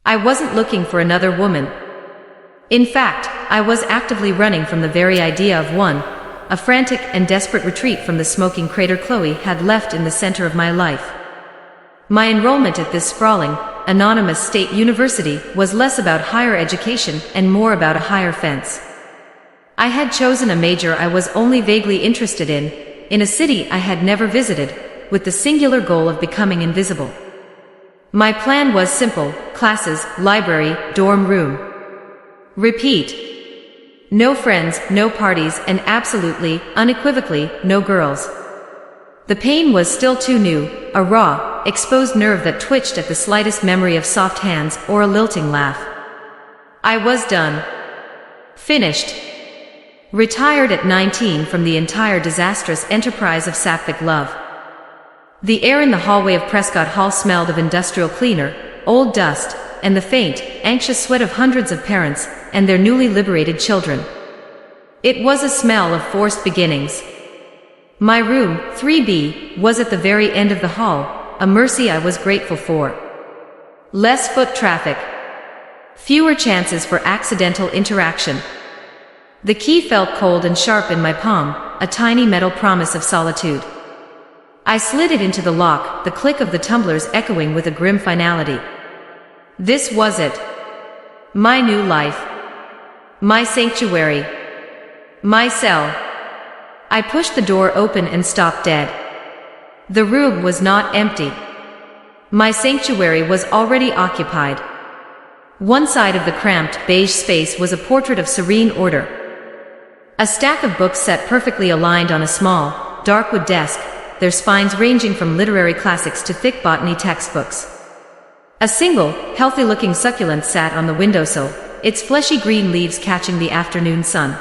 I wasn't looking for another woman. In fact, I was actively running from the very idea of one, a frantic and desperate retreat from the smoking crater Chloe had left in the center of my life. My enrollment at this sprawling, anonymous state university was less about higher education and more about a higher fence. I had chosen a major I was only vaguely interested in a city I had never visited, with the singular goal of becoming invisible. My plan was simple: classes, library, dorm room. Repeat. No friends, no parties, and absolutely, unequivocally, no girls. The pain was still too new, a raw, exposed nerve that twitched at the slightest memory of soft hands or a lilting laugh. I was done. Finished. Retired at 19 from the entire disastrous enterprise of sapphic love. The air in the hallway of Prescott Hall smelled of industrial cleaner, old dust, and the faint, anxious sweat of hundreds of parents and their newly liberated children. It was a smell of forced beginnings. My room, 3B, was at the very end of the hall, a mercy I was grateful for. Less foot traffic. Fewer chances for accidental interaction. The key felt cold and sharp in my palm, a tiny metal promise of solitude. I slid it into the lock, the click of the tumblers echoing with a grim finality. This was it. My new life. My sanctuary. My cell. I pushed the door open and stopped dead. The room was not empty. My sanctuary was already occupied. One side of the cramped, beige space was a portrait of serene order. A stack of books set perfectly aligned on a small, dark wood desk, their spines ranging from literary classics to thick botany textbooks. A single, healthy-looking succulent sat on the windowsill, its fleshy green leaves catching the afternoon sun.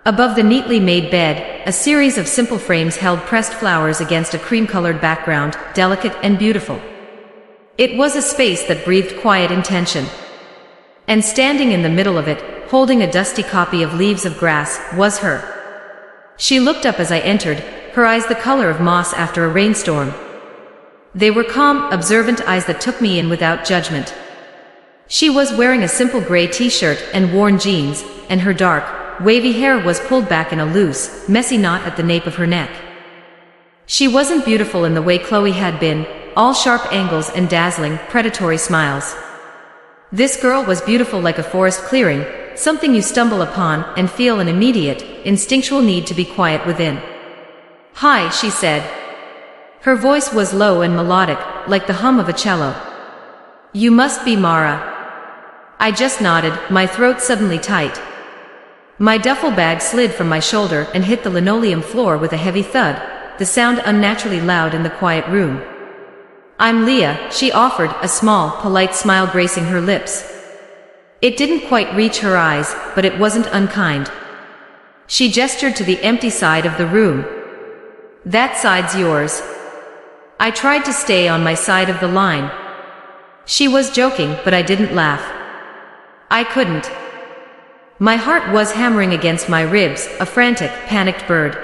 Above the neatly made bed, a series of simple frames held pressed flowers against a cream-colored background, delicate and beautiful. It was a space that breathed quiet intention. And standing in the middle of it, holding a dusty copy of Leaves of Grass, was her. She looked up as I entered, her eyes the color of moss after a rainstorm. They were calm, observant eyes that took me in without judgment. She was wearing a simple gray t-shirt and worn jeans, and her dark, wavy hair was pulled back in a loose, messy knot at the nape of her neck. She wasn't beautiful in the way Chloe had been, all sharp angles and dazzling, predatory smiles. This girl was beautiful like a forest clearing, something you stumble upon and feel an immediate, instinctual need to be quiet within. "Hi," she said. Her voice was low and melodic, like the hum of a cello. "You must be Mara." I just nodded, my throat suddenly tight. My duffel bag slid from my shoulder and hit the linoleum floor with a heavy thud, the sound unnaturally loud in the quiet room. "I'm Leah," she offered, a small, polite smile gracing her lips. It didn't quite reach her eyes, but it wasn't unkind. She gestured to the empty side of the room. "That side's yours." I tried to stay on my side of the line. She was joking, but I didn't laugh. I couldn't. My heart was hammering against my ribs, a frantic, panicked bird.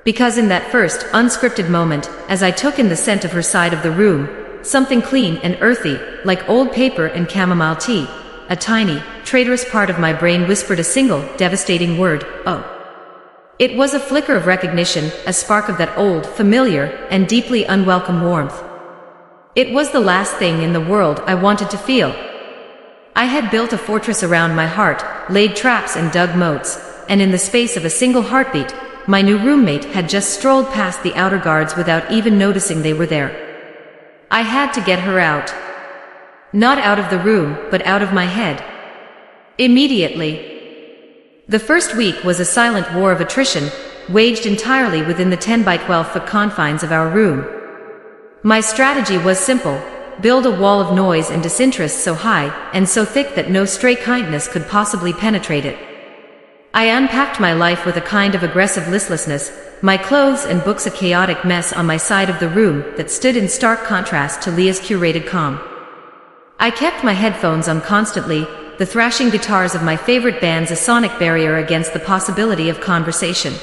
Because in that first, unscripted moment, as I took in the scent of her side of the room, something clean and earthy, like old paper and chamomile tea, a tiny, traitorous part of my brain whispered a single, devastating word: "Oh." It was a flicker of recognition, a spark of that old, familiar, and deeply unwelcome warmth. It was the last thing in the world I wanted to feel. I had built a fortress around my heart, laid traps and dug moats, and in the space of a single heartbeat, my new roommate had just strolled past the outer guards without even noticing they were there. I had to get her out. Not out of the room, but out of my head. Immediately. The first week was a silent war of attrition, waged entirely within the 10 by 12 foot confines of our room. My strategy was simple: build a wall of noise and disinterest so high and so thick that no stray kindness could possibly penetrate it. I unpacked my life with a kind of aggressive listlessness, my clothes and books a chaotic mess on my side of the room that stood in stark contrast to Leah's curated calm. I kept my headphones on constantly, the thrashing guitars of my favorite bands a sonic barrier against the possibility of conversation.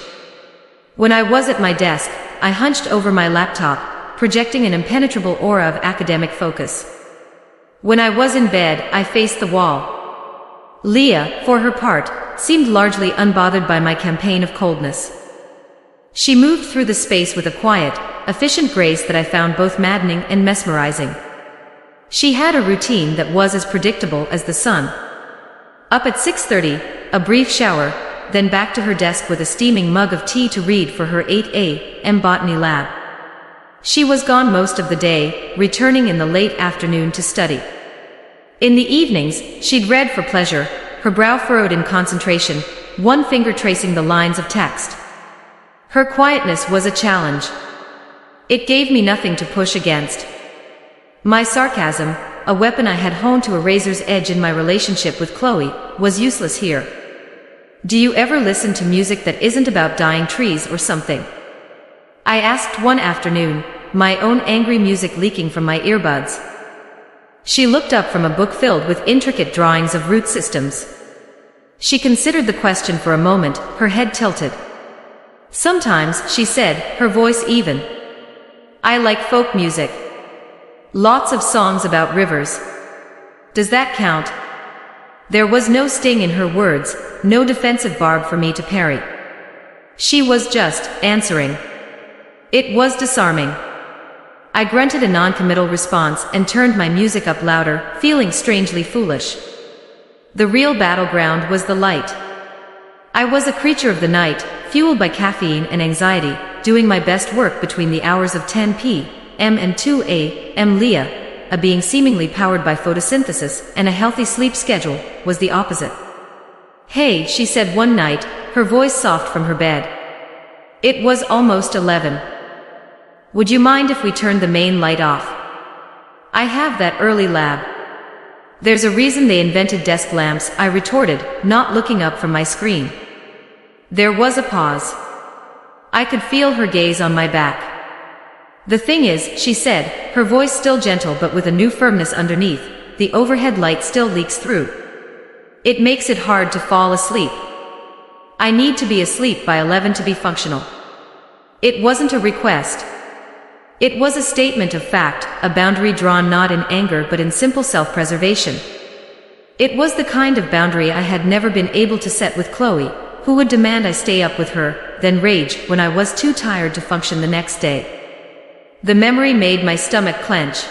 When I was at my desk, I hunched over my laptop, projecting an impenetrable aura of academic focus. When I was in bed, I faced the wall. Leah, for her part, seemed largely unbothered by my campaign of coldness. She moved through the space with a quiet, efficient grace that I found both maddening and mesmerizing. She had a routine that was as predictable as the sun. Up at 6:30, a brief shower, then back to her desk with a steaming mug of tea to read for her 8 a.m. botany lab. She was gone most of the day, returning in the late afternoon to study. In the evenings, she'd read for pleasure, her brow furrowed in concentration, one finger tracing the lines of text. Her quietness was a challenge. It gave me nothing to push against. My sarcasm, a weapon I had honed to a razor's edge in my relationship with Chloe, was useless here. Do you ever listen to music that isn't about dying trees or something? I asked one afternoon, my own angry music leaking from my earbuds. She looked up from a book filled with intricate drawings of root systems. She considered the question for a moment, her head tilted. Sometimes, she said, her voice even. I like folk music. Lots of songs about rivers. Does that count? There was no sting in her words, no defensive barb for me to parry. She was just answering. It was disarming. I grunted a non-committal response and turned my music up louder, feeling strangely foolish. The real battleground was the light. I was a creature of the night, fueled by caffeine and anxiety, doing my best work between the hours of 10 p.m. and 2 a.m. Leah, a being seemingly powered by photosynthesis and a healthy sleep schedule, was the opposite. Hey, she said one night, her voice soft from her bed. It was almost 11. Would you mind if we turned the main light off? I have that early lab. There's a reason they invented desk lamps, I retorted, not looking up from my screen. There was a pause. I could feel her gaze on my back. The thing is, she said, her voice still gentle but with a new firmness underneath, the overhead light still leaks through. It makes it hard to fall asleep. I need to be asleep by 11 to be functional. It wasn't a request. It was a statement of fact, a boundary drawn not in anger but in simple self-preservation. It was the kind of boundary I had never been able to set with Chloe, who would demand I stay up with her, then rage when I was too tired to function the next day. The memory made my stomach clench.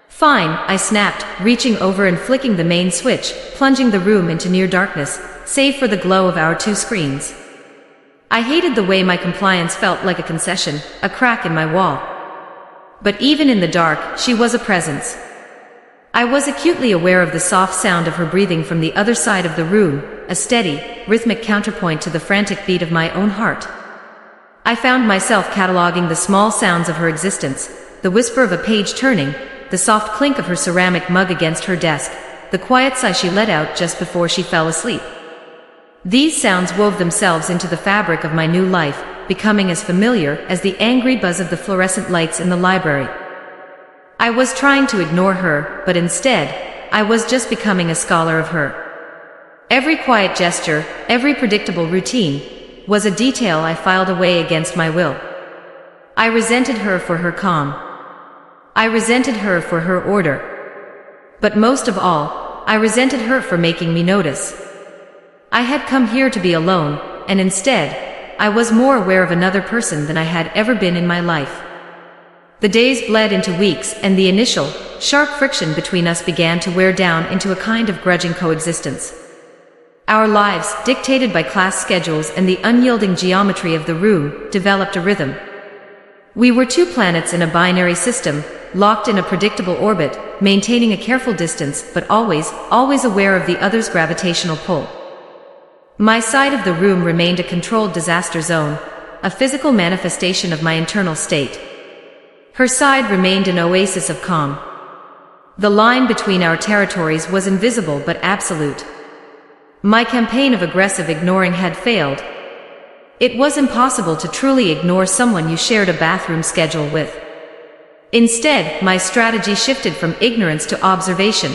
Fine, I snapped, reaching over and flicking the main switch, plunging the room into near darkness, save for the glow of our two screens. I hated the way my compliance felt like a concession, a crack in my wall. But even in the dark, she was a presence. I was acutely aware of the soft sound of her breathing from the other side of the room, a steady, rhythmic counterpoint to the frantic beat of my own heart. I found myself cataloging the small sounds of her existence, the whisper of a page turning, the soft clink of her ceramic mug against her desk, the quiet sigh she let out just before she fell asleep. These sounds wove themselves into the fabric of my new life, becoming as familiar as the angry buzz of the fluorescent lights in the library. I was trying to ignore her, but instead, I was just becoming a scholar of her. Every quiet gesture, every predictable routine, was a detail I filed away against my will. I resented her for her calm. I resented her for her order. But most of all, I resented her for making me notice. I had come here to be alone, and instead, I was more aware of another person than I had ever been in my life. The days bled into weeks, and the initial, sharp friction between us began to wear down into a kind of grudging coexistence. Our lives, dictated by class schedules and the unyielding geometry of the room, developed a rhythm. We were two planets in a binary system, locked in a predictable orbit, maintaining a careful distance, but always aware of the other's gravitational pull. My side of the room remained a controlled disaster zone, a physical manifestation of my internal state. Her side remained an oasis of calm. The line between our territories was invisible but absolute. My campaign of aggressive ignoring had failed. It was impossible to truly ignore someone you shared a bathroom schedule with. Instead, my strategy shifted from ignorance to observation.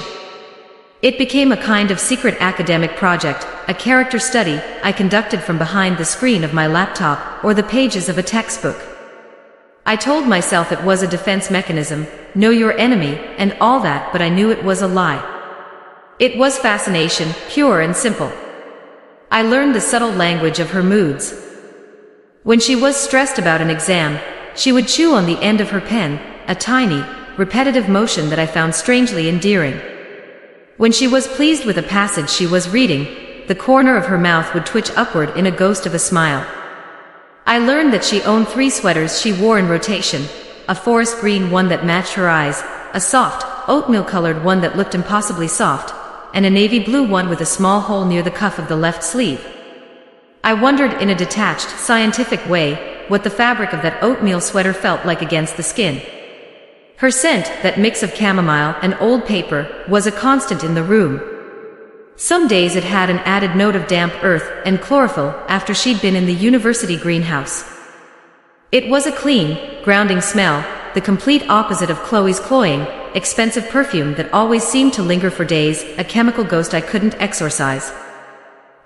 It became a kind of secret academic project, a character study I conducted from behind the screen of my laptop or the pages of a textbook. I told myself it was a defense mechanism, know your enemy, and all that, but I knew it was a lie. It was fascination, pure and simple. I learned the subtle language of her moods. When she was stressed about an exam, she would chew on the end of her pen, a tiny, repetitive motion that I found strangely endearing. When she was pleased with a passage she was reading, the corner of her mouth would twitch upward in a ghost of a smile. I learned that she owned 3 sweaters she wore in rotation, a forest green one that matched her eyes, a soft, oatmeal-colored one that looked impossibly soft, and a navy blue one with a small hole near the cuff of the left sleeve. I wondered in a detached, scientific way, what the fabric of that oatmeal sweater felt like against the skin. Her scent, that mix of chamomile and old paper, was a constant in the room. Some days it had an added note of damp earth and chlorophyll after she'd been in the university greenhouse. It was a clean, grounding smell, the complete opposite of Chloe's cloying, expensive perfume that always seemed to linger for days, a chemical ghost I couldn't exorcise.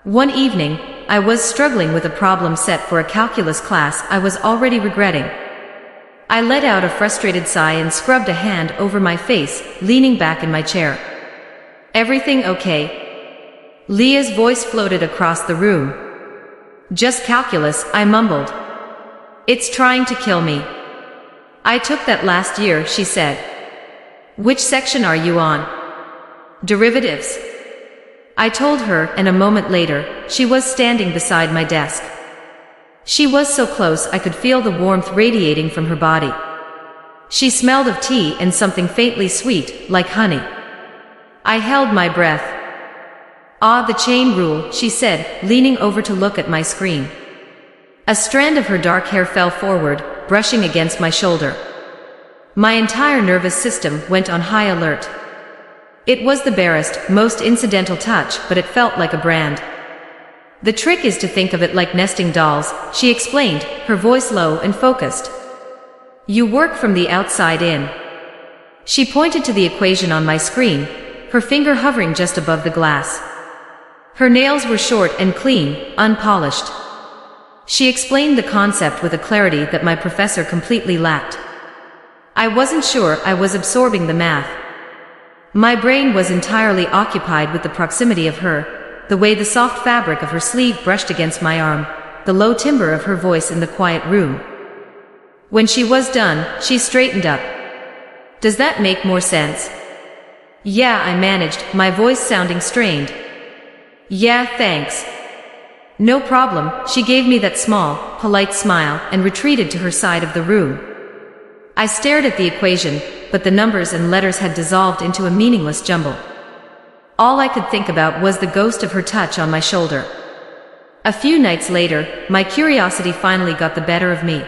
One evening, I was struggling with a problem set for a calculus class I was already regretting. I let out a frustrated sigh and scrubbed a hand over my face, leaning back in my chair. "Everything okay?" Leah's voice floated across the room. "Just calculus," I mumbled. "It's trying to kill me." "I took that last year," she said. "Which section are you on?" "Derivatives." I told her, and a moment later, she was standing beside my desk. She was so close I could feel the warmth radiating from her body. She smelled of tea and something faintly sweet, like honey. I held my breath. "Ah, the chain rule," she said, leaning over to look at my screen. A strand of her dark hair fell forward, brushing against my shoulder. My entire nervous system went on high alert. It was the barest, most incidental touch, but it felt like a brand. "The trick is to think of it like nesting dolls," she explained, her voice low and focused. "You work from the outside in." She pointed to the equation on my screen, her finger hovering just above the glass. Her nails were short and clean, unpolished. She explained the concept with a clarity that my professor completely lacked. I wasn't sure I was absorbing the math. My brain was entirely occupied with the proximity of her, the way the soft fabric of her sleeve brushed against my arm, the low timbre of her voice in the quiet room. When she was done, she straightened up. "Does that make more sense?" "Yeah," I managed, my voice sounding strained. "Yeah, thanks." "No problem," she gave me that small, polite smile and retreated to her side of the room. I stared at the equation, but the numbers and letters had dissolved into a meaningless jumble. All I could think about was the ghost of her touch on my shoulder. A few nights later, my curiosity finally got the better of me.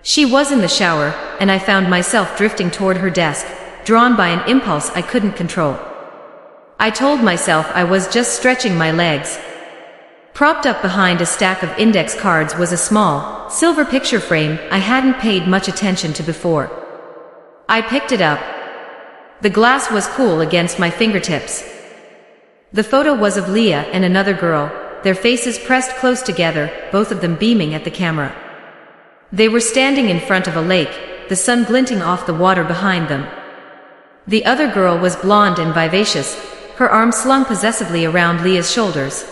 She was in the shower, and I found myself drifting toward her desk, drawn by an impulse I couldn't control. I told myself I was just stretching my legs. Propped up behind a stack of index cards was a small, silver picture frame I hadn't paid much attention to before. I picked it up. The glass was cool against my fingertips. The photo was of Leah and another girl, their faces pressed close together, both of them beaming at the camera. They were standing in front of a lake, the sun glinting off the water behind them. The other girl was blonde and vivacious, her arm slung possessively around Leah's shoulders.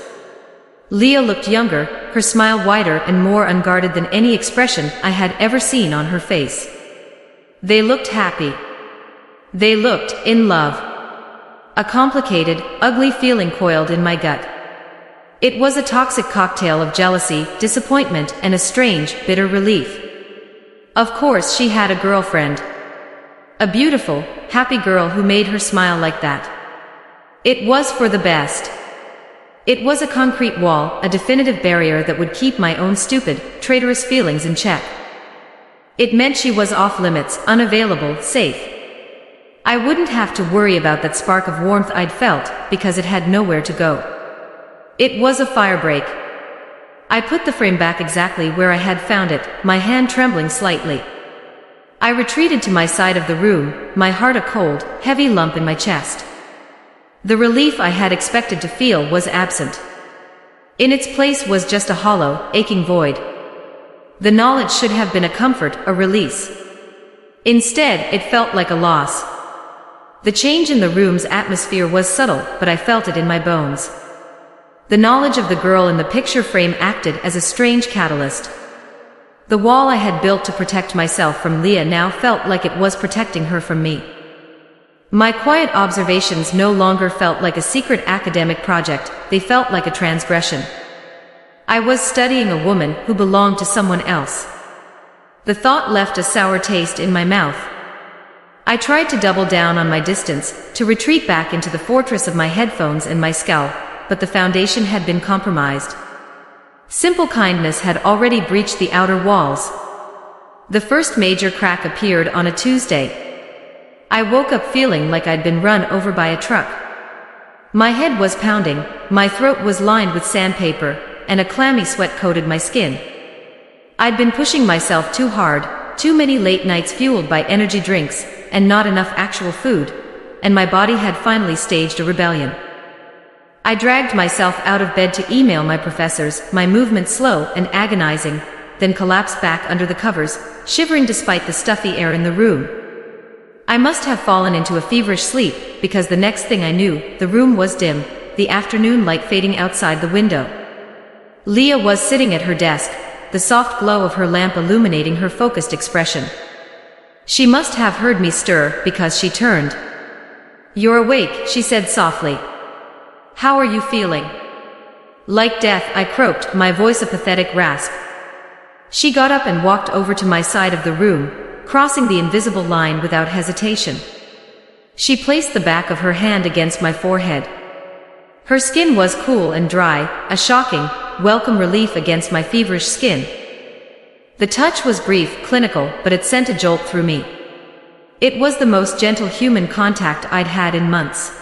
Leah looked younger, her smile wider and more unguarded than any expression I had ever seen on her face. They looked happy. They looked in love. A complicated, ugly feeling coiled in my gut. It was a toxic cocktail of jealousy, disappointment, and a strange, bitter relief. Of course she had a girlfriend. A beautiful, happy girl who made her smile like that. It was for the best. It was a concrete wall, a definitive barrier that would keep my own stupid, traitorous feelings in check. It meant she was off limits, unavailable, safe. I wouldn't have to worry about that spark of warmth I'd felt, because it had nowhere to go. It was a firebreak. I put the frame back exactly where I had found it, my hand trembling slightly. I retreated to my side of the room, my heart a cold, heavy lump in my chest. The relief I had expected to feel was absent. In its place was just a hollow, aching void. The knowledge should have been a comfort, a release. Instead, it felt like a loss. The change in the room's atmosphere was subtle, but I felt it in my bones. The knowledge of the girl in the picture frame acted as a strange catalyst. The wall I had built to protect myself from Leah now felt like it was protecting her from me. My quiet observations no longer felt like a secret academic project, they felt like a transgression. I was studying a woman who belonged to someone else. The thought left a sour taste in my mouth. I tried to double down on my distance, to retreat back into the fortress of my headphones and my scowl, but the foundation had been compromised. Simple kindness had already breached the outer walls. The first major crack appeared on a Tuesday. I woke up feeling like I'd been run over by a truck. My head was pounding, my throat was lined with sandpaper, and a clammy sweat coated my skin. I'd been pushing myself too hard, too many late nights fueled by energy drinks, and not enough actual food, and my body had finally staged a rebellion. I dragged myself out of bed to email my professors, my movements slow and agonizing, then collapsed back under the covers, shivering despite the stuffy air in the room. I must have fallen into a feverish sleep, because the next thing I knew, the room was dim, the afternoon light fading outside the window. Leah was sitting at her desk, the soft glow of her lamp illuminating her focused expression. She must have heard me stir, because she turned. "You're awake," she said softly. "How are you feeling?" "Like death," I croaked, my voice a pathetic rasp. She got up and walked over to my side of the room, crossing the invisible line without hesitation. She placed the back of her hand against my forehead. Her skin was cool and dry, a shocking, welcome relief against my feverish skin. The touch was brief, clinical, but it sent a jolt through me. It was the most gentle human contact I'd had in months.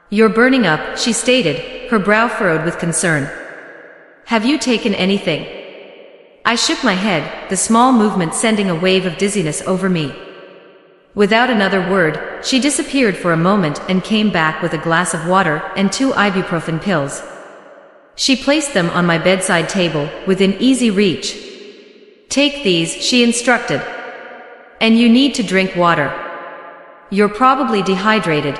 "You're burning up," she stated, her brow furrowed with concern. "Have you taken anything?" I shook my head, the small movement sending a wave of dizziness over me. Without another word, she disappeared for a moment and came back with a glass of water and 2 ibuprofen pills. She placed them on my bedside table, within easy reach. "Take these," she instructed. "And you need to drink water. You're probably dehydrated."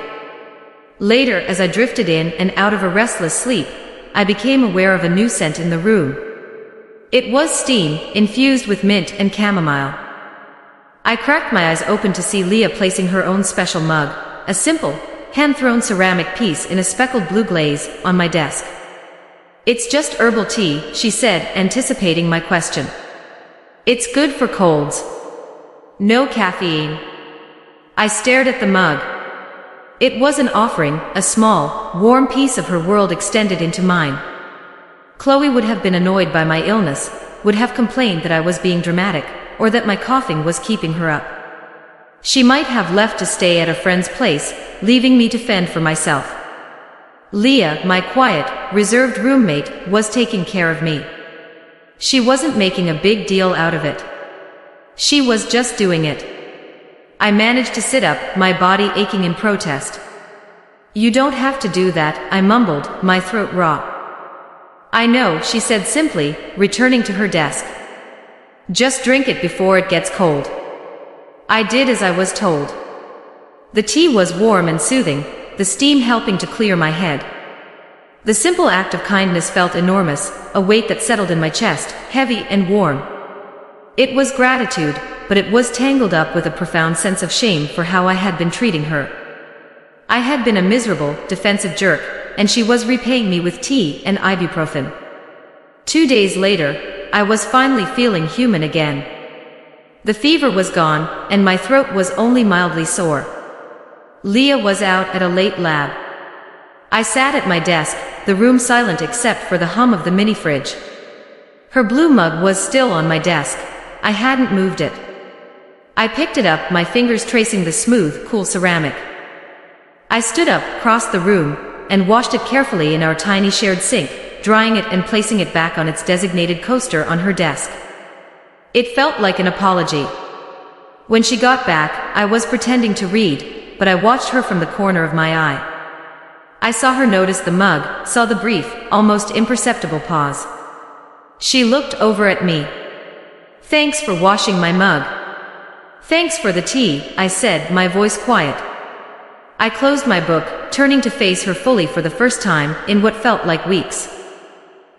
Later, as I drifted in and out of a restless sleep, I became aware of a new scent in the room. It was steam, infused with mint and chamomile. I cracked my eyes open to see Leah placing her own special mug, a simple, hand-thrown ceramic piece in a speckled blue glaze, on my desk. "It's just herbal tea," she said, anticipating my question. "It's good for colds. No caffeine." I stared at the mug. It was an offering, a small, warm piece of her world extended into mine. Chloe would have been annoyed by my illness, would have complained that I was being dramatic, or that my coughing was keeping her up. She might have left to stay at a friend's place, leaving me to fend for myself. Leah, my quiet, reserved roommate, was taking care of me. She wasn't making a big deal out of it. She was just doing it. I managed to sit up, my body aching in protest. "You don't have to do that," I mumbled, my throat raw. "I know," she said simply, returning to her desk. "Just drink it before it gets cold." I did as I was told. The tea was warm and soothing, the steam helping to clear my head. The simple act of kindness felt enormous, a weight that settled in my chest, heavy and warm. It was gratitude, but it was tangled up with a profound sense of shame for how I had been treating her. I had been a miserable, defensive jerk, and she was repaying me with tea and ibuprofen. 2 days later, I was finally feeling human again. The fever was gone, and my throat was only mildly sore. Leah was out at a late lab. I sat at my desk, the room silent except for the hum of the mini-fridge. Her blue mug was still on my desk. I hadn't moved it. I picked it up, my fingers tracing the smooth, cool ceramic. I stood up, crossed the room, and washed it carefully in our tiny shared sink, drying it and placing it back on its designated coaster on her desk. It felt like an apology. When she got back, I was pretending to read, but I watched her from the corner of my eye. I saw her notice the mug, saw the brief, almost imperceptible pause. She looked over at me. Thanks for washing my mug. Thanks for the tea, I said, my voice quiet. I closed my book, turning to face her fully for the first time in what felt like weeks.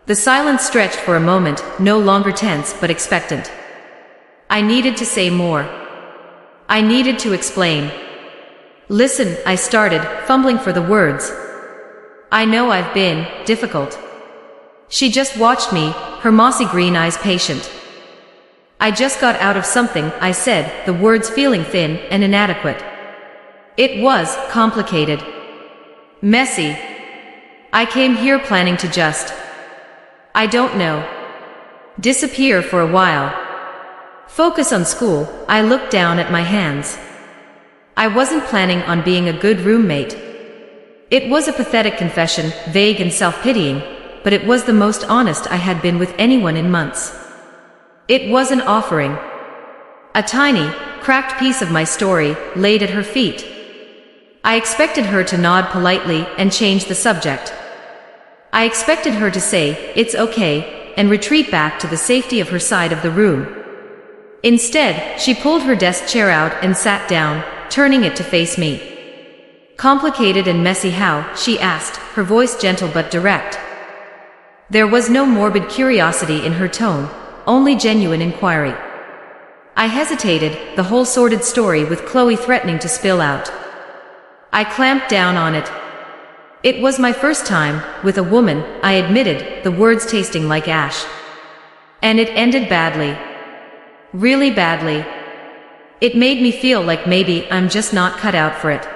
The silence stretched for a moment, no longer tense but expectant. I needed to say more. I needed to explain. Listen, I started, fumbling for the words. I know I've been difficult. She just watched me, her mossy green eyes patient. I just got out of something, I said, the words feeling thin and inadequate. It was complicated. Messy. I came here planning to just, I don't know, disappear for a while. Focus on school. I looked down at my hands. I wasn't planning on being a good roommate. It was a pathetic confession, vague and self-pitying, but it was the most honest I had been with anyone in months. It was an offering. A tiny, cracked piece of my story laid at her feet. I expected her to nod politely and change the subject. I expected her to say, "It's okay," and retreat back to the safety of her side of the room. Instead, she pulled her desk chair out and sat down, turning it to face me. "Complicated and messy how?" she asked, her voice gentle but direct. There was no morbid curiosity in her tone, only genuine inquiry. I hesitated, the whole sordid story with Chloe threatening to spill out. I clamped down on it. It was my first time with a woman, I admitted, the words tasting like ash. And it ended badly. Really badly. It made me feel like maybe I'm just not cut out for it.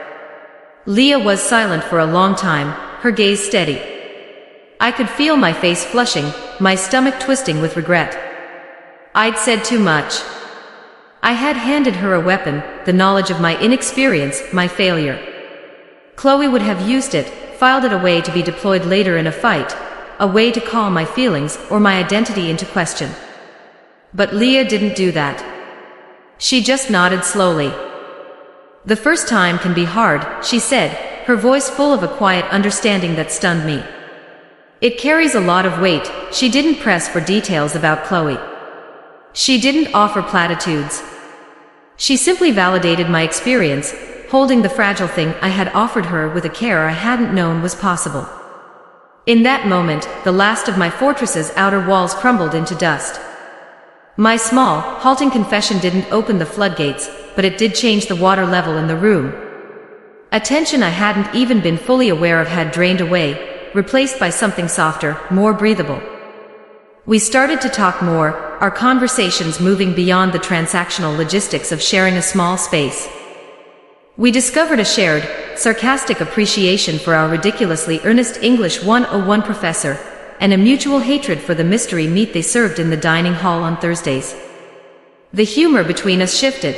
Leah was silent for a long time, her gaze steady. I could feel my face flushing, my stomach twisting with regret. I'd said too much. I had handed her a weapon, the knowledge of my inexperience, my failure. Chloe would have used it, filed it away to be deployed later in a fight, a way to call my feelings or my identity into question. But Leah didn't do that. She just nodded slowly. "The first time can be hard," she said, her voice full of a quiet understanding that stunned me. "It carries a lot of weight." She didn't press for details about Chloe. She didn't offer platitudes. She simply validated my experience, holding the fragile thing I had offered her with a care I hadn't known was possible. In that moment, the last of my fortress's outer walls crumbled into dust. My small, halting confession didn't open the floodgates, but it did change the water level in the room. A tension I hadn't even been fully aware of had drained away, replaced by something softer, more breathable. We started to talk more, our conversations moving beyond the transactional logistics of sharing a small space. We discovered a shared, sarcastic appreciation for our ridiculously earnest English 101 professor, and a mutual hatred for the mystery meat they served in the dining hall on Thursdays. The humor between us shifted.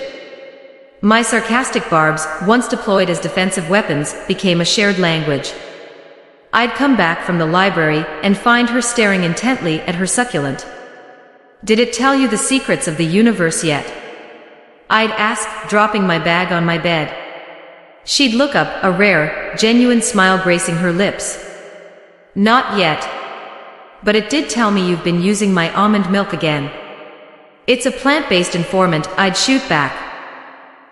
My sarcastic barbs, once deployed as defensive weapons, became a shared language. I'd come back from the library and find her staring intently at her succulent. "Did it tell you the secrets of the universe yet?" I'd ask, dropping my bag on my bed. She'd look up, a rare, genuine smile gracing her lips. "Not yet. But it did tell me you've been using my almond milk again." "It's a plant-based informant," I'd shoot back.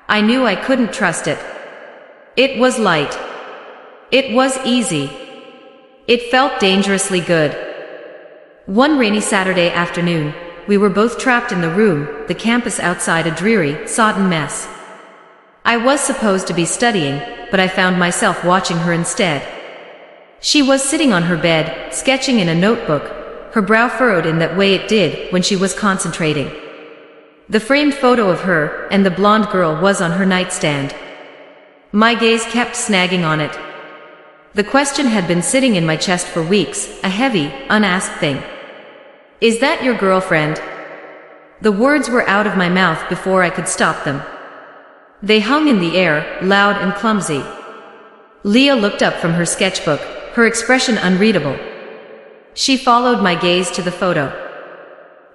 I knew I couldn't trust it. It was light. It was easy. It felt dangerously good. One rainy Saturday afternoon, we were both trapped in the room, the campus outside a dreary, sodden mess. I was supposed to be studying, but I found myself watching her instead. She was sitting on her bed, sketching in a notebook, her brow furrowed in that way it did when she was concentrating. The framed photo of her and the blonde girl was on her nightstand. My gaze kept snagging on it. The question had been sitting in my chest for weeks, a heavy, unasked thing. "Is that your girlfriend?" The words were out of my mouth before I could stop them. They hung in the air, loud and clumsy. Leah looked up from her sketchbook, her expression unreadable. She followed my gaze to the photo.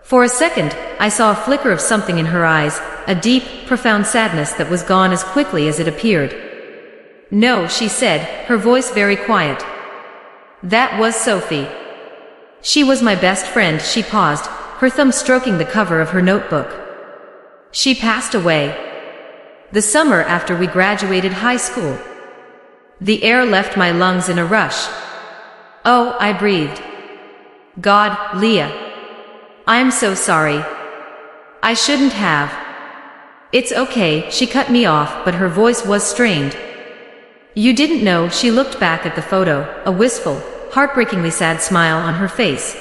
For a second, I saw a flicker of something in her eyes, a deep, profound sadness that was gone as quickly as it appeared. "No," she said, her voice very quiet. "That was Sophie. She was my best friend." She paused, her thumb stroking the cover of her notebook. She passed away the summer after we graduated high school. The air left my lungs in a rush. Oh, I breathed. God, Leah. I'm so sorry. I shouldn't have. It's okay, she cut me off, but her voice was strained. You didn't know. She looked back at the photo, a wistful, heartbreakingly sad smile on her face.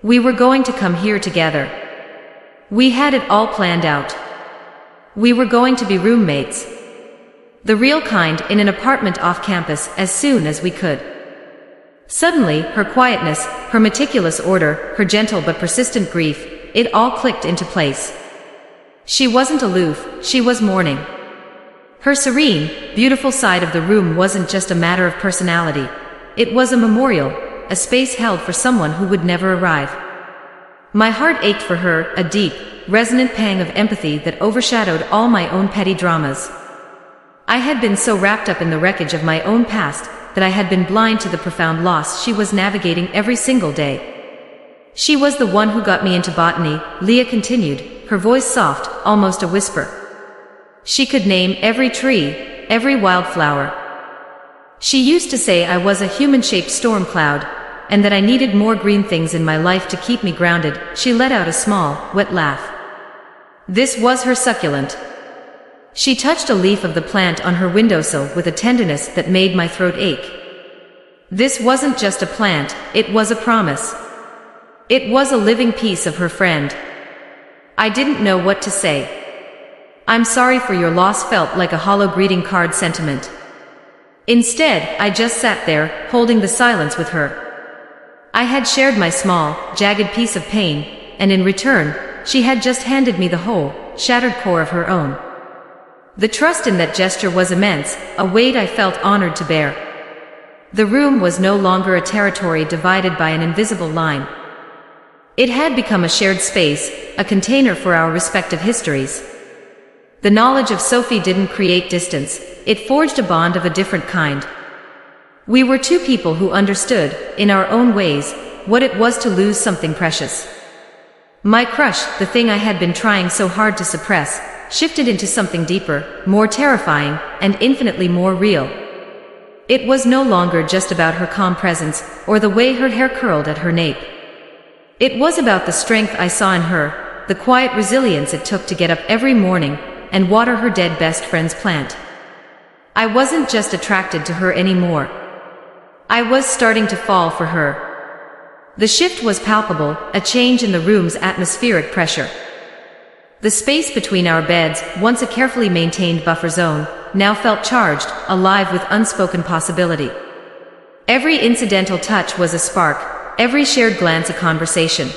We were going to come here together. We had it all planned out. We were going to be roommates. The real kind, in an apartment off campus, as soon as we could. Suddenly, her quietness, her meticulous order, her gentle but persistent grief, it all clicked into place. She wasn't aloof, she was mourning. Her serene, beautiful side of the room wasn't just a matter of personality. It was a memorial, a space held for someone who would never arrive. My heart ached for her, a deep, resonant pang of empathy that overshadowed all my own petty dramas. I had been so wrapped up in the wreckage of my own past that I had been blind to the profound loss she was navigating every single day. She was the one who got me into botany, Leah continued, her voice soft, almost a whisper. She could name every tree, every wildflower. She used to say I was a human-shaped storm cloud, and that I needed more green things in my life to keep me grounded. She let out a small, wet laugh. This was her succulent. She touched a leaf of the plant on her windowsill with a tenderness that made my throat ache. This wasn't just a plant, it was a promise. It was a living piece of her friend. I didn't know what to say. I'm sorry for your loss felt like a hollow greeting card sentiment. Instead, I just sat there, holding the silence with her. I had shared my small, jagged piece of pain, and in return, she had just handed me the whole, shattered core of her own. The trust in that gesture was immense, a weight I felt honored to bear. The room was no longer a territory divided by an invisible line. It had become a shared space, a container for our respective histories. The knowledge of Sophie didn't create distance, it forged a bond of a different kind. We were two people who understood, in our own ways, what it was to lose something precious. My crush, the thing I had been trying so hard to suppress, shifted into something deeper, more terrifying, and infinitely more real. It was no longer just about her calm presence, or the way her hair curled at her nape. It was about the strength I saw in her, the quiet resilience it took to get up every morning and water her dead best friend's plant. I wasn't just attracted to her anymore. I was starting to fall for her. The shift was palpable, a change in the room's atmospheric pressure. The space between our beds, once a carefully maintained buffer zone, now felt charged, alive with unspoken possibility. Every incidental touch was a spark, every shared glance a conversation.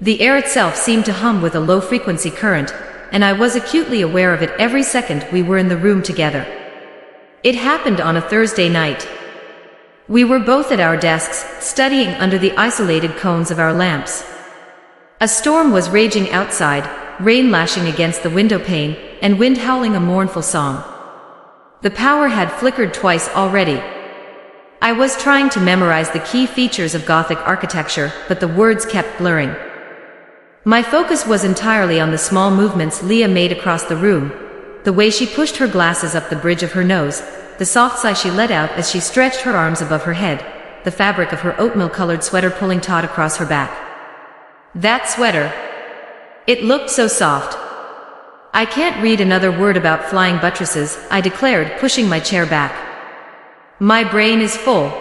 The air itself seemed to hum with a low-frequency current, and I was acutely aware of it every second we were in the room together. It happened on a Thursday night. We were both at our desks, studying under the isolated cones of our lamps. A storm was raging outside, rain lashing against the window pane, and wind howling a mournful song. The power had flickered twice already. I was trying to memorize the key features of Gothic architecture, but the words kept blurring. My focus was entirely on the small movements Leah made across the room, the way she pushed her glasses up the bridge of her nose, the soft sigh she let out as she stretched her arms above her head, the fabric of her oatmeal-colored sweater pulling taut across her back. That sweater. It looked so soft. I can't read another word about flying buttresses, I declared, pushing my chair back. My brain is full.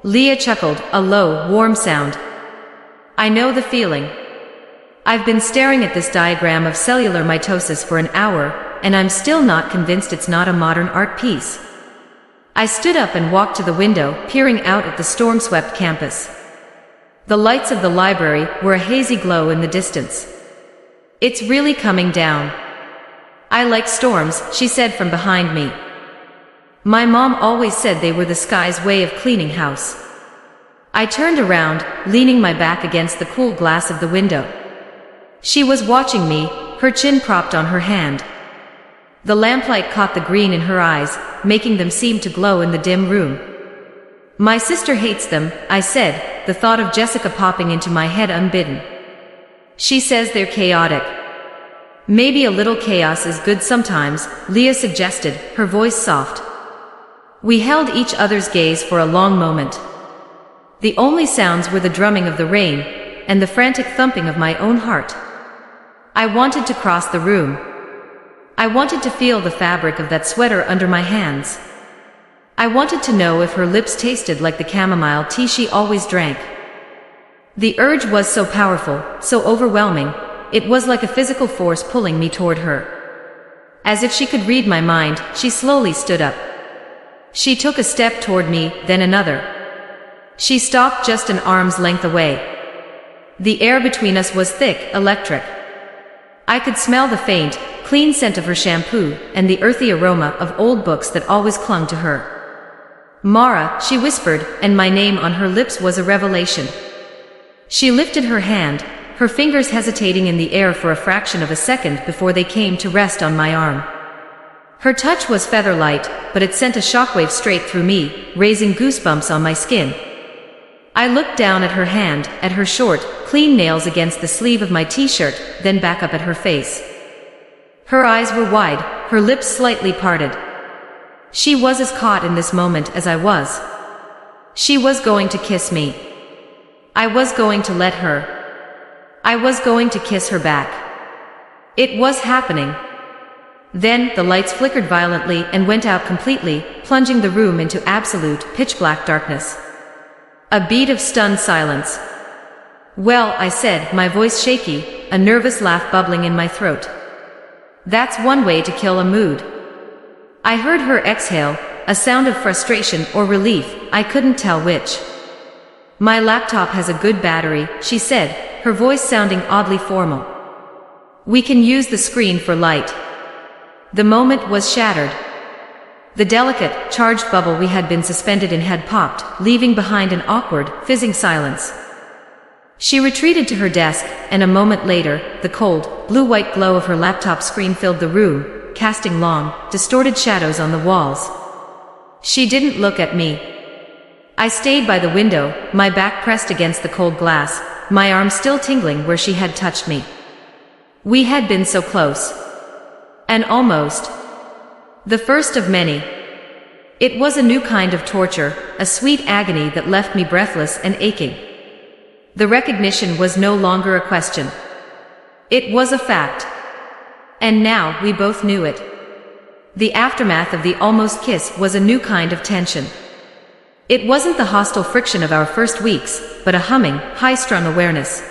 Leah chuckled, a low, warm sound. I know the feeling. I've been staring at this diagram of cellular mitosis for an hour, and I'm still not convinced it's not a modern art piece. I stood up and walked to the window, peering out at the storm-swept campus. The lights of the library were a hazy glow in the distance. It's really coming down. I like storms, she said from behind me. My mom always said they were the sky's way of cleaning house. I turned around, leaning my back against the cool glass of the window. She was watching me, her chin propped on her hand. The lamplight caught the green in her eyes, making them seem to glow in the dim room. My sister hates them, I said, the thought of Jessica popping into my head unbidden. She says they're chaotic. Maybe a little chaos is good sometimes, Leah suggested, her voice soft. We held each other's gaze for a long moment. The only sounds were the drumming of the rain, and the frantic thumping of my own heart. I wanted to cross the room. I wanted to feel the fabric of that sweater under my hands. I wanted to know if her lips tasted like the chamomile tea she always drank. The urge was so powerful, so overwhelming, it was like a physical force pulling me toward her. As if she could read my mind, she slowly stood up. She took a step toward me, then another. She stopped just an arm's length away. The air between us was thick, electric. I could smell the faint, clean scent of her shampoo, and the earthy aroma of old books that always clung to her. Mara, she whispered, and my name on her lips was a revelation. She lifted her hand, her fingers hesitating in the air for a fraction of a second before they came to rest on my arm. Her touch was feather-light, but it sent a shockwave straight through me, raising goosebumps on my skin. I looked down at her hand, at her short, clean nails against the sleeve of my t-shirt, then back up at her face. Her eyes were wide, her lips slightly parted. She was as caught in this moment as I was. She was going to kiss me. I was going to let her. I was going to kiss her back. It was happening. Then, the lights flickered violently and went out completely, plunging the room into absolute, pitch-black darkness. A beat of stunned silence. Well, I said, my voice shaky, a nervous laugh bubbling in my throat. That's one way to kill a mood. I heard her exhale, a sound of frustration or relief, I couldn't tell which. My laptop has a good battery, she said, her voice sounding oddly formal. We can use the screen for light. The moment was shattered. The delicate, charged bubble we had been suspended in had popped, leaving behind an awkward, fizzing silence. She retreated to her desk, and a moment later, the cold, blue-white glow of her laptop screen filled the room, casting long, distorted shadows on the walls. She didn't look at me. I stayed by the window, my back pressed against the cold glass, my arm still tingling where she had touched me. We had been so close. And almost. The first of many. It was a new kind of torture, a sweet agony that left me breathless and aching. The recognition was no longer a question. It was a fact. And now we both knew it. The aftermath of the almost kiss was a new kind of tension. It wasn't the hostile friction of our first weeks, but a humming, high-strung awareness.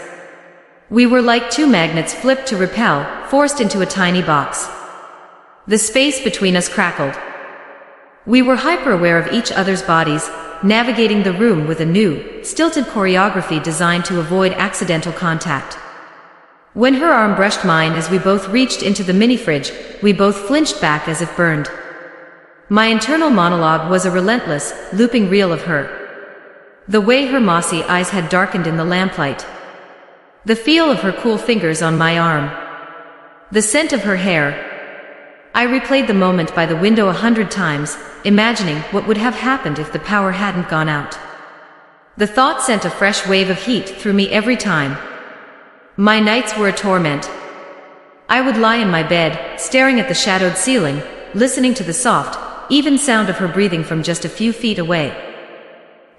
We were like two magnets flipped to repel, forced into a tiny box. The space between us crackled. We were hyper-aware of each other's bodies, navigating the room with a new, stilted choreography designed to avoid accidental contact. When her arm brushed mine as we both reached into the mini-fridge, we both flinched back as if burned. My internal monologue was a relentless, looping reel of her. The way her mossy eyes had darkened in the lamplight. The feel of her cool fingers on my arm. The scent of her hair. I replayed the moment by the window 100 times, imagining what would have happened if the power hadn't gone out. The thought sent a fresh wave of heat through me every time. My nights were a torment. I would lie in my bed, staring at the shadowed ceiling, listening to the soft, even sound of her breathing from just a few feet away.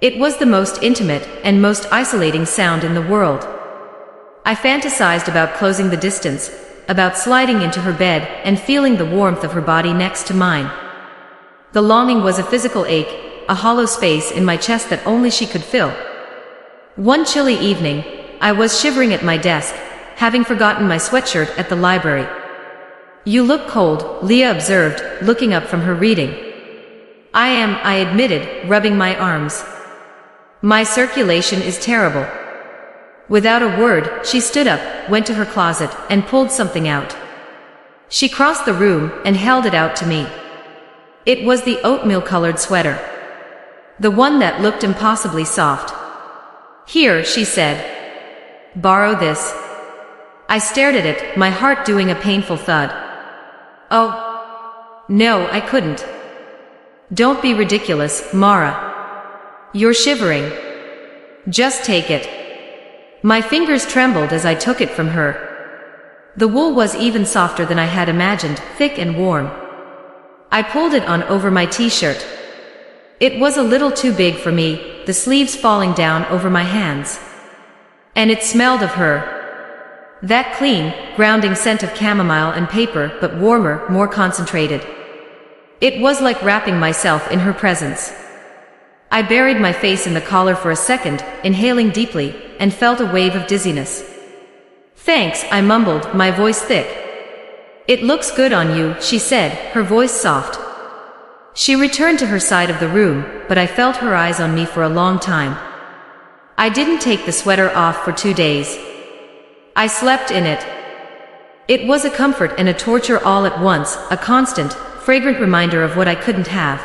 It was the most intimate and most isolating sound in the world. I fantasized about closing the distance, about sliding into her bed and feeling the warmth of her body next to mine. The longing was a physical ache, a hollow space in my chest that only she could fill. One chilly evening, I was shivering at my desk, having forgotten my sweatshirt at the library. You look cold, Leah observed, looking up from her reading. I admitted, rubbing my arms. My circulation is terrible. Without a word, she stood up, went to her closet, and pulled something out. She crossed the room and held it out to me. It was the oatmeal-colored sweater. The one that looked impossibly soft. Here, she said. Borrow this. I stared at it, my heart doing a painful thud. Oh. No, I couldn't. Don't be ridiculous, Mara. You're shivering. Just take it. My fingers trembled as I took it from her. The wool was even softer than I had imagined, thick and warm. I pulled it on over my t-shirt. It was a little too big for me, the sleeves falling down over my hands. And it smelled of her. That clean, grounding scent of chamomile and paper, but warmer, more concentrated. It was like wrapping myself in her presence. I buried my face in the collar for a second, inhaling deeply, and felt a wave of dizziness. "Thanks," I mumbled, my voice thick. "It looks good on you," she said, her voice soft. She returned to her side of the room, but I felt her eyes on me for a long time. I didn't take the sweater off for 2 days. I slept in it. It was a comfort and a torture all at once, a constant, fragrant reminder of what I couldn't have.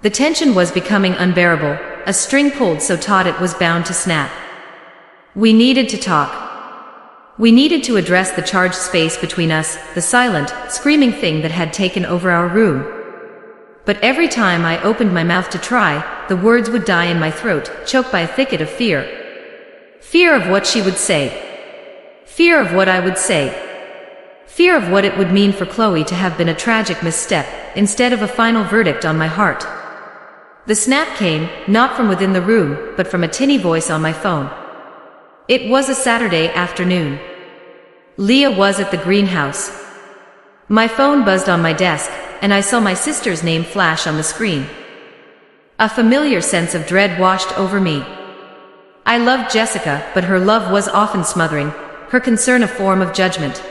The tension was becoming unbearable, a string pulled so taut it was bound to snap. We needed to talk. We needed to address the charged space between us, the silent, screaming thing that had taken over our room. But every time I opened my mouth to try, the words would die in my throat, choked by a thicket of fear. Fear of what she would say. Fear of what I would say. Fear of what it would mean for Chloe to have been a tragic misstep, instead of a final verdict on my heart. The snap came, not from within the room, but from a tinny voice on my phone. It was a Saturday afternoon. Leah was at the greenhouse. My phone buzzed on my desk, and I saw my sister's name flash on the screen. A familiar sense of dread washed over me. I loved Jessica, but her love was often smothering, her concern a form of judgment.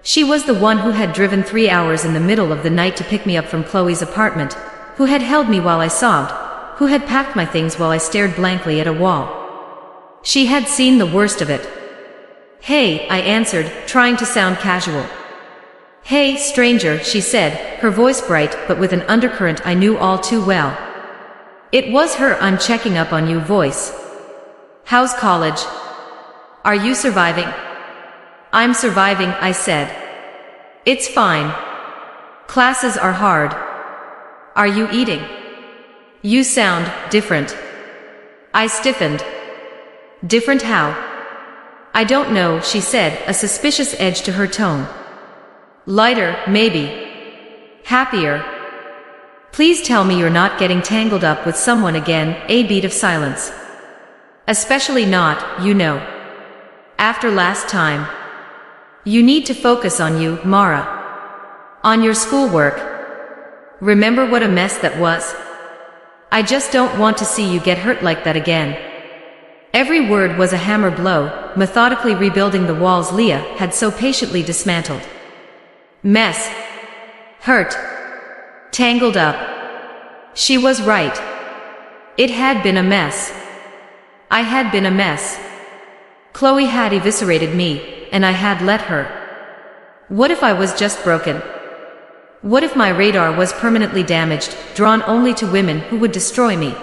She was the one who had driven 3 hours in the middle of the night to pick me up from Chloe's apartment, who had held me while I sobbed, who had packed my things while I stared blankly at a wall. She had seen the worst of it. "Hey," I answered, trying to sound casual. "Hey, stranger," she said, her voice bright but with an undercurrent I knew all too well. It was her "I'm checking up on you" voice. "How's college? Are you surviving?" "I'm surviving," I said. "It's fine. Classes are hard. Are you eating? You sound different." I stiffened. "Different how?" "I don't know," she said, a suspicious edge to her tone. "Lighter, maybe. Happier. Please tell me you're not getting tangled up with someone again." A beat of silence. "Especially not, you know. After last time. You need to focus on you, Mara. On your schoolwork. Remember what a mess that was? I just don't want to see you get hurt like that again." Every word was a hammer blow, methodically rebuilding the walls Leah had so patiently dismantled. Mess. Hurt. Tangled up. She was right. It had been a mess. I had been a mess. Chloe had eviscerated me, and I had let her. What if I was just broken? What if my radar was permanently damaged, drawn only to women who would destroy me?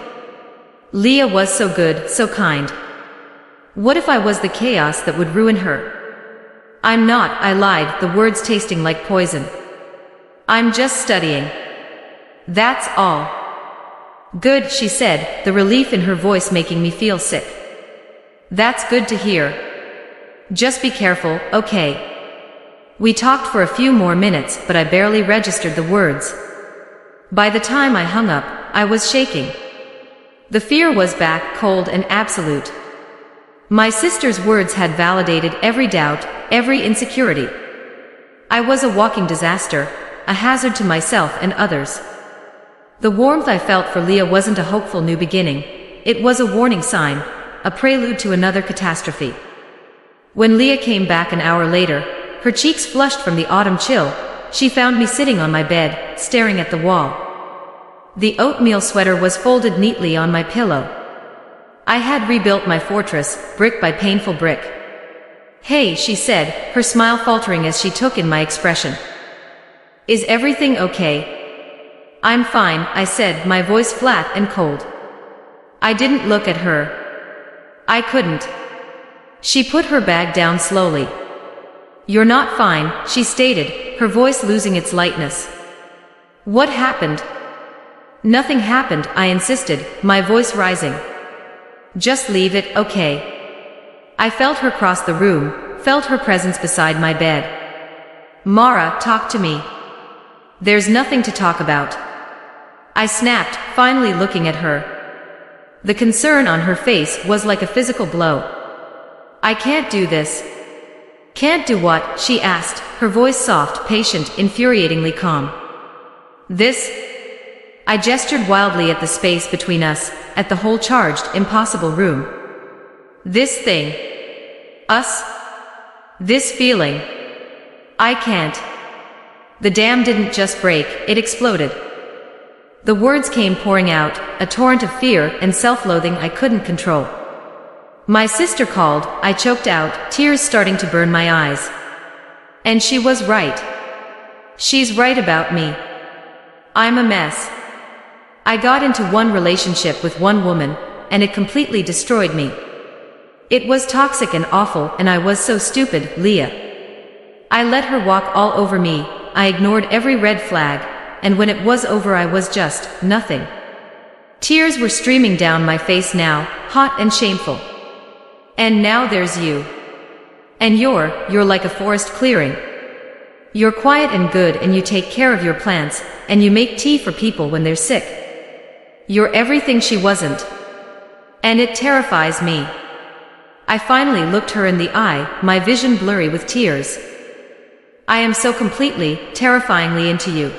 Leah was so good, so kind. What if I was the chaos that would ruin her? "I'm not," I lied, the words tasting like poison. "I'm just studying. That's all." "Good," she said, the relief in her voice making me feel sick. "That's good to hear. Just be careful, okay?" We talked for a few more minutes, but I barely registered the words. By the time I hung up, I was shaking. The fear was back, cold and absolute. My sister's words had validated every doubt, every insecurity. I was a walking disaster, a hazard to myself and others. The warmth I felt for Leah wasn't a hopeful new beginning. It was a warning sign, a prelude to another catastrophe. When Leah came back an hour later, her cheeks flushed from the autumn chill, she found me sitting on my bed, staring at the wall. The oatmeal sweater was folded neatly on my pillow. I had rebuilt my fortress, brick by painful brick. "Hey," she said, her smile faltering as she took in my expression. "Is everything okay?" "I'm fine," I said, my voice flat and cold. I didn't look at her. I couldn't. She put her bag down slowly. "You're not fine," she stated, her voice losing its lightness. "What happened?" "Nothing happened," I insisted, my voice rising. "Just leave it, okay? I felt her cross the room, felt her presence beside my bed. Mara, talk to me. There's nothing to talk about. I snapped, finally looking at her. The concern on her face was like a physical blow. I can't do this. Can't do what? She asked, her voice soft, patient, infuriatingly calm. This? I gestured wildly at the space between us, at the whole charged, impossible room. This thing. Us. This feeling. I can't. The dam didn't just break, it exploded. The words came pouring out, a torrent of fear and self-loathing I couldn't control. My sister called, I choked out, tears starting to burn my eyes. And she was right. She's right about me. I'm a mess. I got into one relationship with one woman, and it completely destroyed me. It was toxic and awful, and I was so stupid, Leah. I let her walk all over me, I ignored every red flag, and when it was over I was just nothing. Tears were streaming down my face now, hot and shameful. And now there's you. And you're like a forest clearing. You're quiet and good, and you take care of your plants, and you make tea for people when they're sick. You're everything she wasn't. And it terrifies me. I finally looked her in the eye, my vision blurry with tears. I am so completely, terrifyingly into you.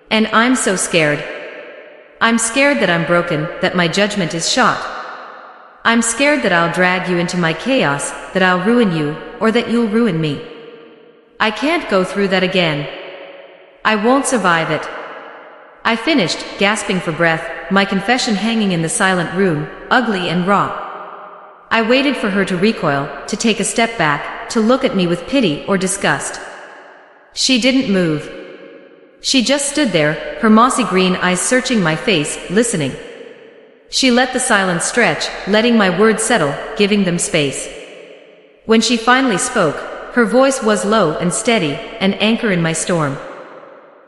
And I'm so scared. I'm scared that I'm broken, that my judgment is shot. I'm scared that I'll drag you into my chaos, that I'll ruin you, or that you'll ruin me. I can't go through that again. I won't survive it. I finished, gasping for breath, my confession hanging in the silent room, ugly and raw. I waited for her to recoil, to take a step back, to look at me with pity or disgust. She didn't move. She just stood there, her mossy green eyes searching my face, listening. She let the silence stretch, letting my words settle, giving them space. When she finally spoke, her voice was low and steady, an anchor in my storm.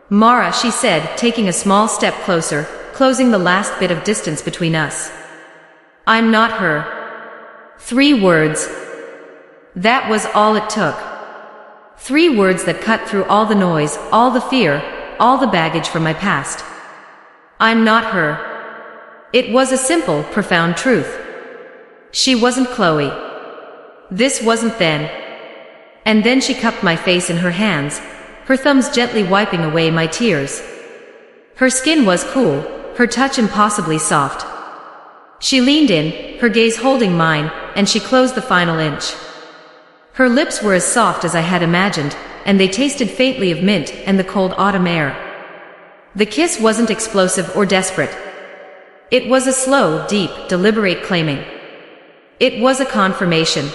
Mara, she said, taking a small step closer, closing the last bit of distance between us. I'm not her. 3 words. That was all it took. 3 words that cut through all the noise, all the fear, all the baggage from my past. I'm not her. It was a simple, profound truth. She wasn't Chloe. This wasn't then. And then she cupped my face in her hands, her thumbs gently wiping away my tears. Her skin was cool, her touch impossibly soft. She leaned in, her gaze holding mine, and she closed the final inch. Her lips were as soft as I had imagined, and they tasted faintly of mint and the cold autumn air. The kiss wasn't explosive or desperate. It was a slow, deep, deliberate claiming. It was a confirmation.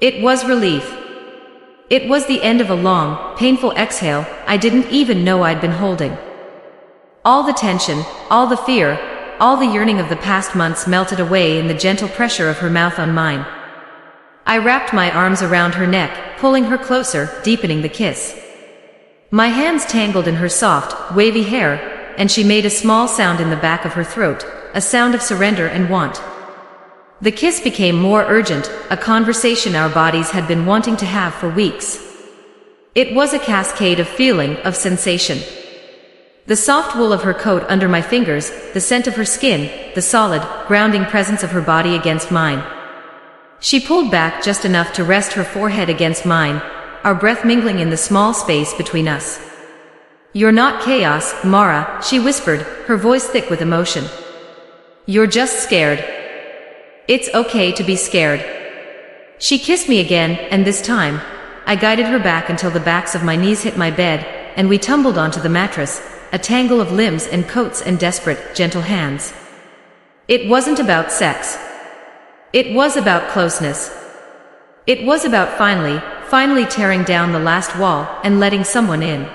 It was relief. It was the end of a long, painful exhale I didn't even know I'd been holding. All the tension, all the fear, all the yearning of the past months melted away in the gentle pressure of her mouth on mine. I wrapped my arms around her neck, pulling her closer, deepening the kiss. My hands tangled in her soft, wavy hair, and she made a small sound in the back of her throat, a sound of surrender and want. The kiss became more urgent, a conversation our bodies had been wanting to have for weeks. It was a cascade of feeling, of sensation. The soft wool of her coat under my fingers, the scent of her skin, the solid, grounding presence of her body against mine. She pulled back just enough to rest her forehead against mine, our breath mingling in the small space between us. You're not chaos, Mara, she whispered, her voice thick with emotion. You're just scared. It's okay to be scared. She kissed me again, and this time, I guided her back until the backs of my knees hit my bed, and we tumbled onto the mattress, a tangle of limbs and coats and desperate, gentle hands. It wasn't about sex. It was about closeness. It was about finally tearing down the last wall and letting someone in.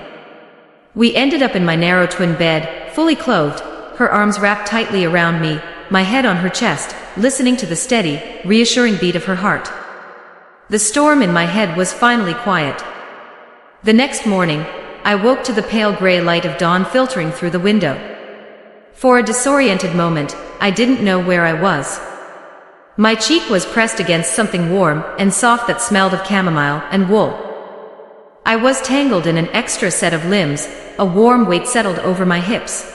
We ended up in my narrow twin bed, fully clothed, her arms wrapped tightly around me, my head on her chest, listening to the steady, reassuring beat of her heart. The storm in my head was finally quiet. The next morning, I woke to the pale gray light of dawn filtering through the window. For a disoriented moment, I didn't know where I was. My cheek was pressed against something warm and soft that smelled of chamomile and wool. I was tangled in an extra set of limbs, a warm weight settled over my hips.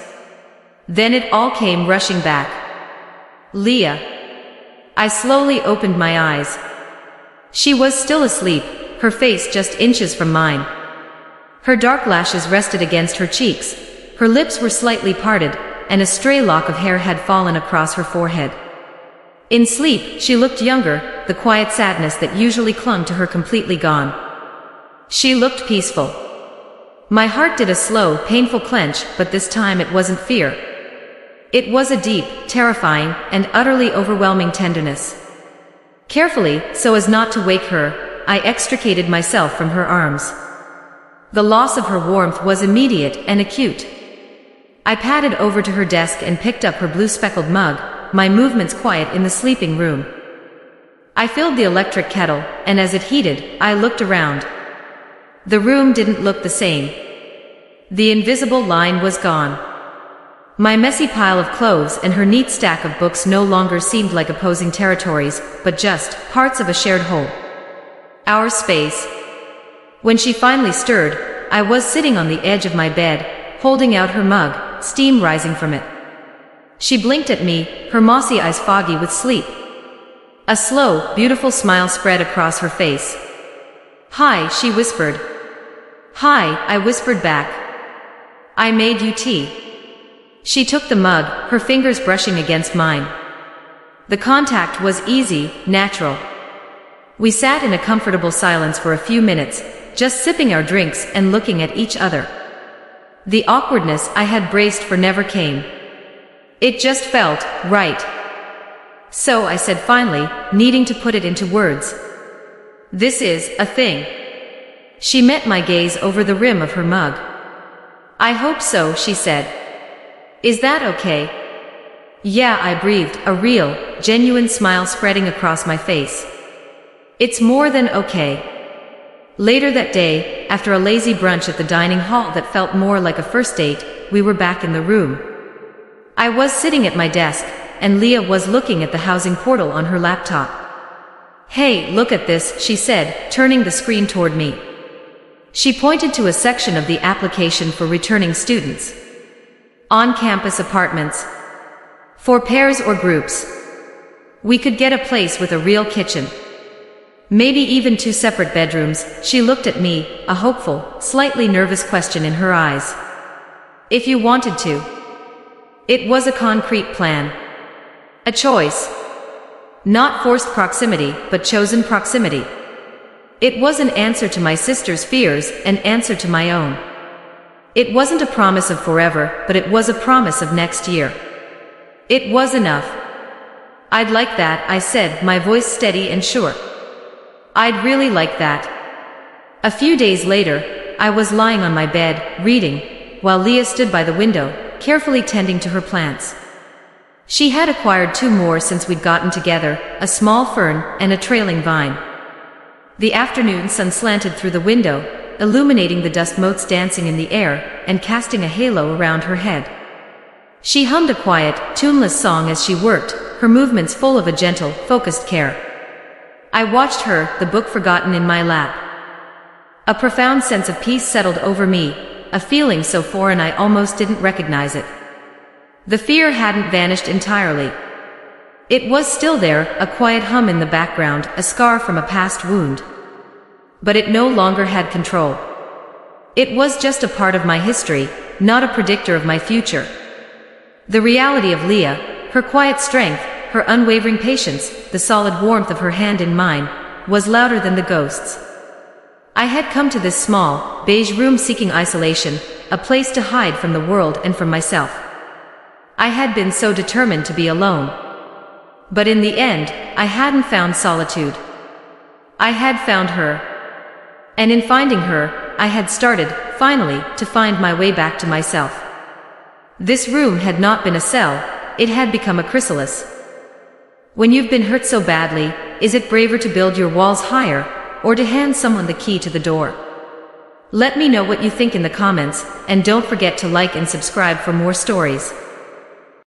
Then it all came rushing back. Leah. I slowly opened my eyes. She was still asleep, her face just inches from mine. Her dark lashes rested against her cheeks, her lips were slightly parted, and a stray lock of hair had fallen across her forehead. In sleep, she looked younger, the quiet sadness that usually clung to her completely gone. She looked peaceful. My heart did a slow, painful clench, but this time it wasn't fear. It was a deep, terrifying, and utterly overwhelming tenderness. Carefully, so as not to wake her, I extricated myself from her arms. The loss of her warmth was immediate and acute. I padded over to her desk and picked up her blue speckled mug, my movements quiet in the sleeping room. I filled the electric kettle, and as it heated, I looked around. The room didn't look the same. The invisible line was gone. My messy pile of clothes and her neat stack of books no longer seemed like opposing territories, but just parts of a shared whole. Our space. When she finally stirred, I was sitting on the edge of my bed, holding out her mug, steam rising from it. She blinked at me, her mossy eyes foggy with sleep. A slow, beautiful smile spread across her face. "Hi," she whispered. "Hi," I whispered back. "I made you tea." She took the mug, her fingers brushing against mine. The contact was easy, natural. We sat in a comfortable silence for a few minutes, just sipping our drinks and looking at each other. The awkwardness I had braced for never came. It just felt right. "So," I said finally, needing to put it into words. "This is a thing." She met my gaze over the rim of her mug. "I hope so," she said. "Is that okay?" "Yeah," I breathed, a real, genuine smile spreading across my face. "It's more than okay." Later that day, after a lazy brunch at the dining hall that felt more like a first date, we were back in the room. I was sitting at my desk, and Leah was looking at the housing portal on her laptop. "Hey, look at this," she said, turning the screen toward me. She pointed to a section of the application for returning students. On-campus apartments. For pairs or groups. We could get a place with a real kitchen. Maybe even 2 separate bedrooms. She looked at me, a hopeful, slightly nervous question in her eyes. "If you wanted to." It was a concrete plan. A choice. Not forced proximity, but chosen proximity. It was an answer to my sister's fears, an answer to my own. It wasn't a promise of forever, but it was a promise of next year. It was enough. "I'd like that," I said, my voice steady and sure. "I'd really like that." A few days later, I was lying on my bed, reading, while Leah stood by the window, carefully tending to her plants. She had acquired 2 more since we'd gotten together, a small fern and a trailing vine. The afternoon sun slanted through the window, illuminating the dust motes dancing in the air, and casting a halo around her head. She hummed a quiet, tuneless song as she worked, her movements full of a gentle, focused care. I watched her, the book forgotten in my lap. A profound sense of peace settled over me, a feeling so foreign I almost didn't recognize it. The fear hadn't vanished entirely. It was still there, a quiet hum in the background, a scar from a past wound. But it no longer had control. It was just a part of my history, not a predictor of my future. The reality of Leah, her quiet strength, her unwavering patience, the solid warmth of her hand in mine, was louder than the ghosts. I had come to this small, beige room seeking isolation, a place to hide from the world and from myself. I had been so determined to be alone. But in the end, I hadn't found solitude. I had found her. And in finding her, I had started, finally, to find my way back to myself. This room had not been a cell, it had become a chrysalis. When you've been hurt so badly, is it braver to build your walls higher, or to hand someone the key to the door? Let me know what you think in the comments, and don't forget to like and subscribe for more stories.